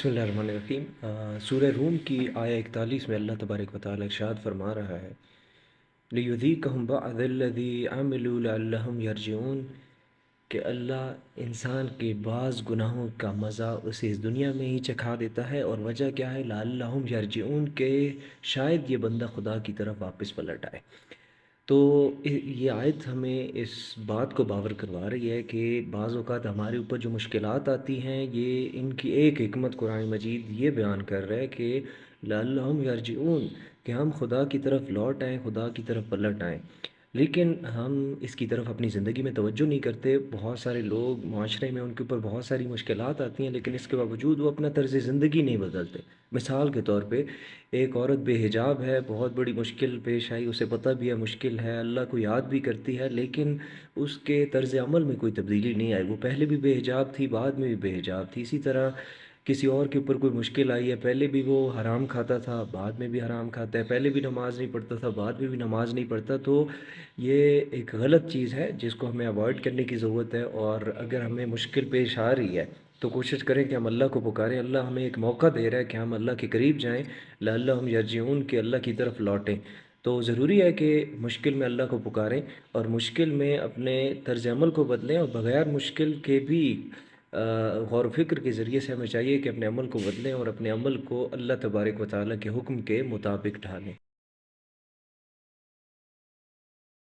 बिस्मिल्लाहिर्रहमानिर्रहीम। सूरह रूम की आया 41 में अल्लाह तबारक व तआला इरशाद फरमा रहा है, लियुज़ीक़हुम बअदल्लज़ी अमिलू लअल्लहुम यरजिऊन, कि अल्लाह इंसान के बाज़ गुनाहों का मज़ा उसे इस दुनिया में ही चखा देता है। और वजह क्या है? लअल्लहुम यरजिऊन, के शायद ये बंदा खुदा की तरफ वापस पलट आए। तो ये आयत हमें इस बात को बावर करवा रही है कि बाज़ औक़ात हमारे ऊपर जो मुश्किलात आती हैं, ये इनकी एक हिकमत कुरान मजीद ये बयान कर रहा है कि लअल्लहुम यरजिऊन, कि हम खुदा की तरफ लौट आएँ, खुदा की तरफ पलट आएँ। लेकिन हम इसकी तरफ अपनी ज़िंदगी में तवज्जो नहीं करते। बहुत सारे लोग माशरे में, उनके ऊपर बहुत सारी मुश्किलात आती हैं, लेकिन इसके बावजूद वो अपना तर्ज़ ज़िंदगी नहीं बदलते। मिसाल के तौर पे एक औरत बेहिजाब है, बहुत बड़ी मुश्किल पेश आई, उसे पता भी है मुश्किल है, अल्लाह को याद भी करती है, लेकिन उसके तर्ज़ अमल में कोई तब्दीली नहीं आई। वो पहले भी बेहिजाब थी, बाद में भी बेहिजाब थी। इसी तरह किसी और के ऊपर कोई मुश्किल आई है, पहले भी वो हराम खाता था, बाद में भी हराम खाता है, पहले भी नमाज़ नहीं पढ़ता था, बाद में भी नमाज़ नहीं पढ़ता। तो ये एक गलत चीज़ है जिसको हमें अवॉइड करने की ज़रूरत है। और अगर हमें मुश्किल पेश आ रही है तो कोशिश करें कि हम अल्लाह को पुकारें। अल्लाह हमें एक मौका दे रहा है कि हम अल्लाह के करीब जाएँ, लअल्लहुम यरजिऊन, के अल्लाह की तरफ लौटें। तो ज़रूरी है कि मुश्किल में अल्लाह को पुकारें और मुश्किल में अपने तर्ज़ अमल को बदलें। और बग़ैर मुश्किल के भी गौर व फ़िक्र के ज़रिए से हमें चाहिए कि अपने अमल को बदलें और अपने अमल को अल्लाह तबारक व तआला के हुक्म के मुताबिक ढालें।